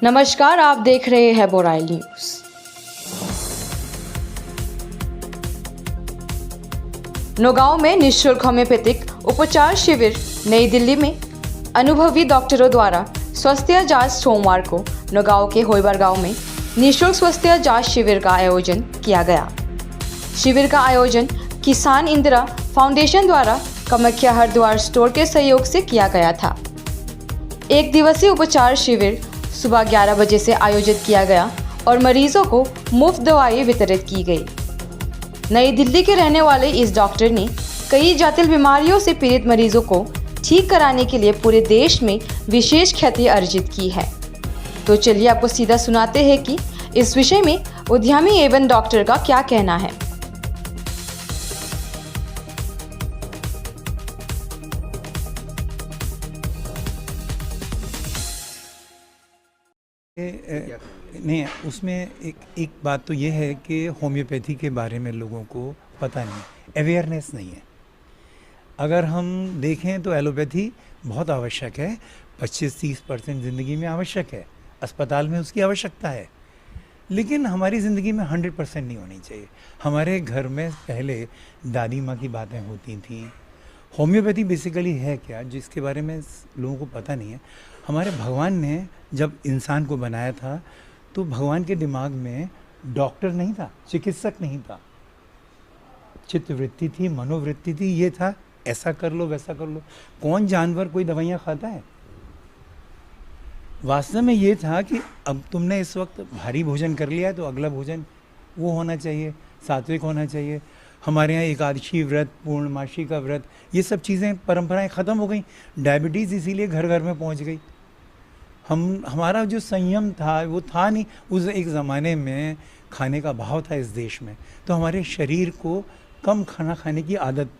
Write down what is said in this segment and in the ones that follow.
नमस्कार, आप देख रहे हैं बोराइल न्यूज। नौगांव में निःशुल्क होम्योपैथिक उपचार शिविर। नई दिल्ली में अनुभवी डॉक्टरों द्वारा स्वास्थ्य जांच। सोमवार को नौगांव के होयबर गांव में निःशुल्क स्वास्थ्य जांच शिविर का आयोजन किया गया। शिविर का आयोजन किसान इंदिरा फाउंडेशन द्वारा कामाख्या हरिद्वार स्टोर के सहयोग से किया गया था। एक दिवसीय उपचार शिविर सुबह 11 बजे से आयोजित किया गया और मरीजों को मुफ्त दवाएं वितरित की गई। नई दिल्ली के रहने वाले इस डॉक्टर ने कई जटिल बीमारियों से पीड़ित मरीजों को ठीक कराने के लिए पूरे देश में विशेष ख्याति अर्जित की है। तो चलिए आपको सीधा सुनाते हैं कि इस विषय में उद्यमी एवं डॉक्टर का क्या कहना है। नहीं, उसमें एक बात तो ये है कि होम्योपैथी के बारे में लोगों को पता नहीं, अवेयरनेस नहीं है। अगर हम देखें तो एलोपैथी बहुत आवश्यक है, 25-30% ज़िंदगी में आवश्यक है, अस्पताल में उसकी आवश्यकता है, लेकिन हमारी ज़िंदगी में 100% नहीं होनी चाहिए। हमारे घर में पहले दादी माँ की बातें होती थी। होम्योपैथी बेसिकली है क्या, जिसके बारे में लोगों को पता नहीं है। हमारे भगवान ने जब इंसान को बनाया था तो भगवान के दिमाग में डॉक्टर नहीं था, चिकित्सक नहीं था, चित्तवृत्ति थी, मनोवृत्ति थी। ये था ऐसा कर लो वैसा कर लो। कौन जानवर कोई दवाइयाँ खाता है? वास्तव में ये था कि अब तुमने इस वक्त भारी भोजन कर लिया है तो अगला भोजन वो होना चाहिए, सात्विक होना चाहिए। हमारे यहाँ एकादशी व्रत, पूर्णमासी का व्रत, ये सब चीज़ें परंपराएं ख़त्म हो गई। डायबिटीज़ इसीलिए घर घर में पहुँच गई। हमारा जो संयम था वो था नहीं। उस एक ज़माने में खाने का भाव था इस देश में, तो हमारे शरीर को कम खाना खाने की आदत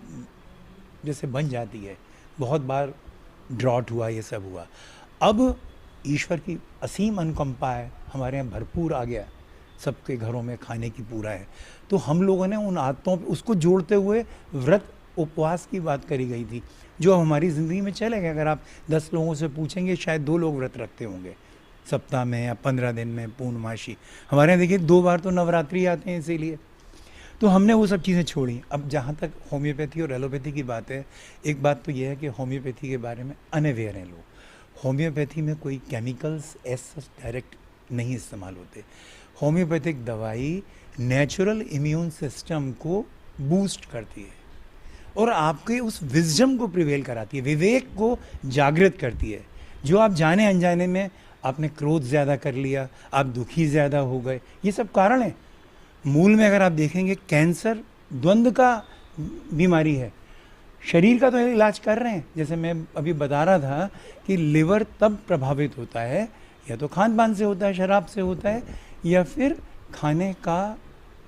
जैसे बन जाती है। बहुत बार ड्रॉट हुआ, ये सब हुआ। अब ईश्वर की असीम अनुकंपा है, हमारे यहाँ भरपूर आ गया, सबके घरों में खाने की पूरा है। तो हम लोगों ने उन आदतों पे उसको जोड़ते हुए व्रत उपवास की बात करी गई थी, जो हमारी ज़िंदगी में चलेगा। अगर आप 10 लोगों से पूछेंगे, शायद 2 लोग व्रत रखते होंगे सप्ताह में या 15 दिन में पूर्णमासी। हमारे यहाँ देखिए 2 बार तो नवरात्रि आते हैं, इसीलिए तो हमने वो सब चीज़ें छोड़ी। अब जहाँ तक होम्योपैथी और एलोपैथी की बात है, एक बात तो ये है कि होम्योपैथी के बारे में अनअवेयर हैं लोग। होम्योपैथी में कोई केमिकल्स ऐसा डायरेक्ट नहीं इस्तेमाल होते। होम्योपैथिक दवाई नेचुरल इम्यून सिस्टम को बूस्ट करती है और आपके उस विजडम को प्रिवेल कराती है, विवेक को जागृत करती है। जो आप जाने अनजाने में आपने क्रोध ज़्यादा कर लिया, आप दुखी ज़्यादा हो गए, ये सब कारण है। मूल में अगर आप देखेंगे, कैंसर द्वंद्व का बीमारी है। शरीर का तो इलाज कर रहे हैं, जैसे मैं अभी बता रहा था कि लिवर तब प्रभावित होता है, या तो खान पान से होता है, शराब से होता है, या फिर खाने का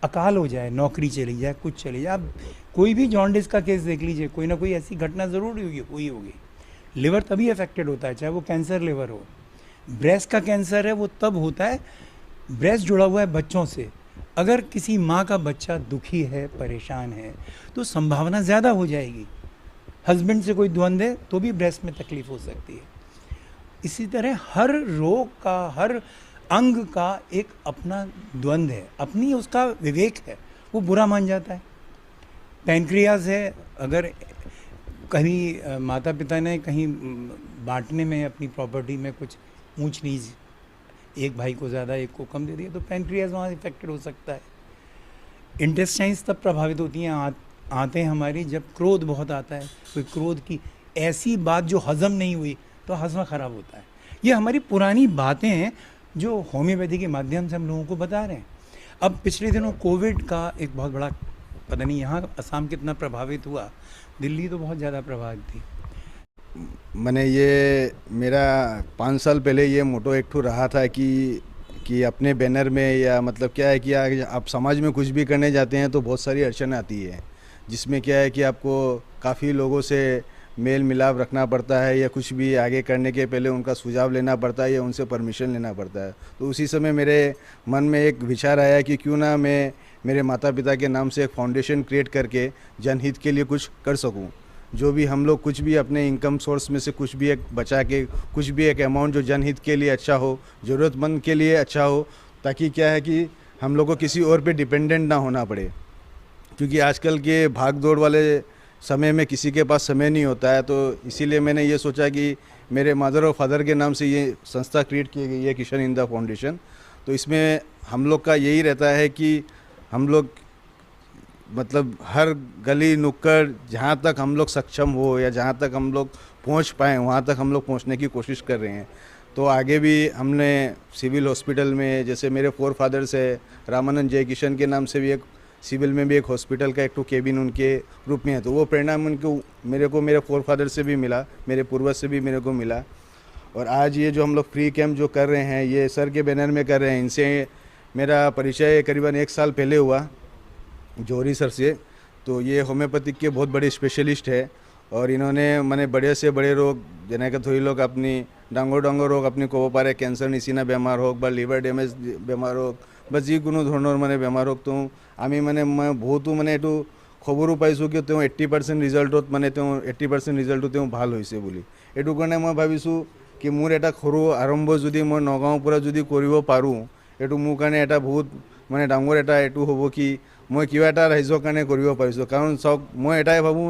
अकाल हो जाए, नौकरी चली जाए, कुछ चली जाए। आप कोई भी जॉन्डिस का केस देख लीजिए, कोई ना कोई ऐसी घटना ज़रूर हुई होगी। लिवर तभी अफेक्टेड होता है, चाहे वो कैंसर लिवर हो। ब्रेस्ट का कैंसर है, वो तब होता है, ब्रेस्ट जुड़ा हुआ है बच्चों से। अगर किसी माँ का बच्चा दुखी है, परेशान है, तो संभावना ज़्यादा हो जाएगी। हस्बैंड से कोई द्वंद्व है तो भी ब्रेस्ट में तकलीफ हो सकती है। इसी तरह हर रोग का, हर अंग का एक अपना द्वंद्व है, अपनी उसका विवेक है, वो बुरा मान जाता है। पैनक्रियाज है, अगर कहीं माता पिता ने कहीं बांटने में अपनी प्रॉपर्टी में कुछ ऊंच नीच, एक भाई को ज़्यादा एक को कम दे दिया, तो पैनक्रियाज वहाँ इफेक्टेड हो सकता है। इंटेस्टाइन्स तब प्रभावित होती हैं, आते हैं हमारी, जब क्रोध बहुत आता है। कोई क्रोध की ऐसी बात जो हज़म नहीं हुई तो हज़म ख़राब होता है। ये हमारी पुरानी बातें हैं जो होम्योपैथी के माध्यम से हम लोगों को बता रहे हैं। अब पिछले दिनों कोविड का एक बहुत बड़ा, पता नहीं यहाँ असम कितना प्रभावित हुआ, दिल्ली तो बहुत ज़्यादा प्रभावित थी। मैंने ये मेरा 5 साल पहले ये मोटो एक ठो रहा था कि अपने बैनर में, या मतलब क्या है कि आप समाज में कुछ भी करने जाते हैं तो बहुत सारी अड़चन आती है, जिसमें क्या है कि आपको काफ़ी लोगों से मेल मिलाप रखना पड़ता है, या कुछ भी आगे करने के पहले उनका सुझाव लेना पड़ता है, या उनसे परमिशन लेना पड़ता है। तो उसी समय मेरे मन में एक विचार आया कि क्यों ना मैं मेरे माता पिता के नाम से एक फाउंडेशन क्रिएट करके जनहित के लिए कुछ कर सकूं। जो भी हम लोग कुछ भी अपने इनकम सोर्स में से कुछ भी एक बचा के कुछ भी एक अमाउंट जो जनहित के लिए अच्छा हो, ज़रूरतमंद के लिए अच्छा हो, ताकि क्या है कि हम लोग को किसी और पे डिपेंडेंट ना होना पड़े। क्योंकि आजकल के भाग दौड़ वाले समय में किसी के पास समय नहीं होता है, तो इसीलिए मैंने ये सोचा कि मेरे मदर और फादर के नाम से ये संस्था क्रिएट की गई है, किशन इंदा फाउंडेशन। तो इसमें हम लोग का यही रहता है कि हम लोग मतलब हर गली नुक्कड़ जहाँ तक हम लोग सक्षम हो या जहाँ तक हम लोग पहुँच पाएँ वहाँ तक हम लोग पहुँचने की कोशिश कर रहे हैं। तो आगे भी हमने सिविल हॉस्पिटल में, जैसे मेरे फोर फादर्स है रामानंद जय किशन के नाम से भी एक सिविल में भी एक हॉस्पिटल का एक तो केबिन उनके रूप में है, तो वो प्रेरणा उनको मेरे फोर फादर से भी मिला, मेरे पूर्वज से भी मेरे को मिला। और आज ये जो हम लोग फ्री कैंप जो कर रहे हैं ये सर के बैनर में कर रहे हैं। इनसे मेरा परिचय करीबन 1 साल पहले हुआ, जौहरी सर से। तो ये होम्योपैथिक के बहुत बड़े स्पेशलिस्ट है और इन्होंने मैंने बड़े से बड़े रोग जेनेका थोड़ी लोग अपनी डांगोर रोग अपनी कब पारे कैंसर निचिना बेमार होक बा लिवर डैमेज बेमार होक बा जिकोनो धৰণৰ মানে বেমাৰ হোক, তো আমি মানে মই বহুতো মানে এইটো খবৰো পাইছোঁ কি তেওঁ 80% ৰিজাল্টত মানে তেওঁ 80% ৰিজাল্টটো তেওঁ ভাল হৈছে বুলি। এইটো কাৰণে মই ভাবিছোঁ কি মোৰ এটা সৰু আৰম্ভ যদি মই নগাঁৱৰ পৰা যদি কৰিব পাৰোঁ, এইটো মোৰ কাৰণে এটা বহুত মানে ডাঙৰ এটা এইটো হ'ব কি মই কিবা এটা ৰাইজৰ কাৰণে কৰিব পাৰিছোঁ। কাৰণ চাওক মই এটাই ভাবোঁ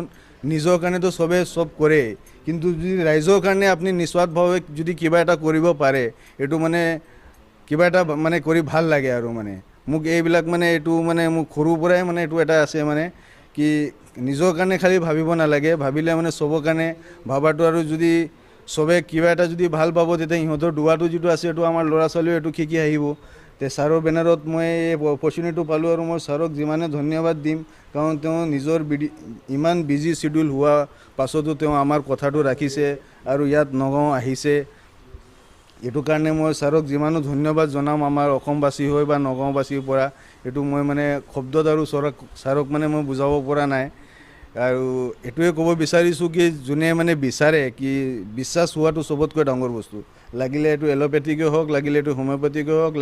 নিজৰ কাৰণেতো চবে চব কৰে, কিন্তু যদি ৰাইজৰ কাৰণে আপুনি নিস্বাৰ্থভাৱে যদি কিবা এটা কৰিব পাৰে এইটো মানে কিবা এটা মানে কৰি ভাল লাগে। আৰু মানে মোক এইবিলাক মানে এইটো মানে মোক সৰুৰ পৰাই মানে এইটো এটা আছে মানে কি নিজৰ কাৰণে খালি ভাবিব নালাগে, ভাবিলে মানে চবৰ কাৰণে ভাবাটো। আৰু যদি চবে কিবা এটা যদি ভাল পাব তেতিয়া সিহঁতৰ দুৱাটো যিটো আছে এইটো আমাৰ ল'ৰা ছোৱালীও এইটো শিকি আহিব। তে ছাৰৰ বেনাৰত মই এই অপৰচুনিটিটো পালোঁ আৰু মই ছাৰক যিমানে ধন্যবাদ দিম, কাৰণ তেওঁ নিজৰ ইমান বিজি চিডিউল হোৱা পাছতো তেওঁ আমাৰ কথাটো ৰাখিছে আৰু ইয়াত নগাঁও আহিছে। এইটো কাৰণে মই ছাৰক যিমানো ধন্যবাদ জনাম আমাৰ অসমবাসী হৈ বা নগাঁওবাসীৰ পৰা, এইটো মই মানে শব্দত আৰু ছাৰক মানে মই বুজাব পৰা নাই। আৰু এইটোৱে ক'ব বিচাৰিছোঁ কি যোনে মানে বিচাৰে কি বিশ্বাস হোৱাটো চবতকৈ ডাঙৰ বস্তু, লাগিলে এইটো এলোপেথিকে হওক, লাগিলে এইটো হোমিঅ'পেথিকে হওক,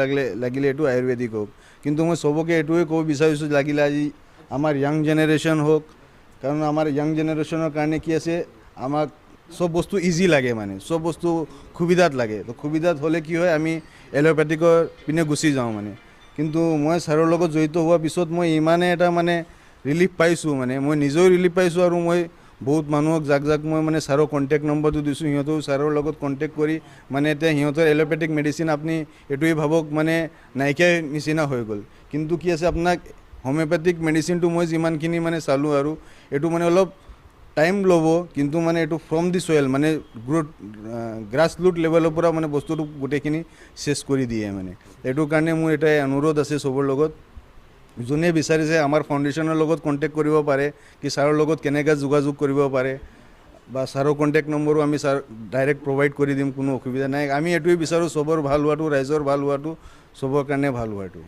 লাগিলে এইটো আয়ুৰ্বেদিক হওক। কিন্তু মই চবকে এইটোৱে ক'ব বিচাৰিছোঁ লাগিলে আজি আমাৰ য়াং জেনেৰেশ্যন হওক, কাৰণ আমাৰ য়াং জেনেৰেশ্যনৰ কাৰণে কি আছে আমাক সব বস্তু ইজি লাগে, মানে সব বস্তু সুবিধাত লাগে। তো সুবিধাত হ'লে কি হয় আমি এলোপেথিকৰ পিনে গুচি যাওঁ মানে। কিন্তু মই ছাৰৰ লগত জড়িত হোৱাৰ পিছত মই ইমানে এটা মানে ৰিলিফ পাইছোঁ, মানে মই নিজেও ৰিলিফ পাইছোঁ আৰু মই বহুত মানুহক যাক মই মানে ছাৰৰ কণ্টেক্ট নম্বৰটো দিছোঁ, সিহঁতেও ছাৰৰ লগত কণ্টেক্ট কৰি মানে এতিয়া সিহঁতৰ এলোপেথিক মেডিচিন আপুনি এইটোৱে ভাবক মানে নাইকিয়া নিচিনা হৈ গ'ল। কিন্তু কি আছে আপোনাক হোমিঅ'পেথিক মেডিচিনটো মই যিমানখিনি মানে চালোঁ আৰু এইটো মানে অলপ টাইম ল'ব, কিন্তু মানে এইটো ফ্ৰম দি চয়েল মানে গ্ৰাছ ৰুট লেভেলৰ পৰা মানে বস্তুটো গোটেইখিনি চেছ কৰি দিয়ে মানে। এইটো কাৰণে মোৰ এটা অনুৰোধ আছে চবৰ লগত, যোনে বিচাৰিছে আমাৰ ফাউণ্ডেশ্যনৰ লগত কণ্টেক্ট কৰিব পাৰে কি ছাৰৰ লগত কেনেকৈ যোগাযোগ কৰিব পাৰে, বা ছাৰৰ কণ্টেক্ট নম্বৰো আমি ছাৰ ডাইৰেক্ট প্ৰভাইড কৰি দিম, কোনো অসুবিধা নাই। আমি এইটোৱে বিচাৰোঁ চবৰ ভাল হোৱাটো, ৰাইজৰ ভাল হোৱাটো, চবৰ কাৰণে ভাল হোৱাটো।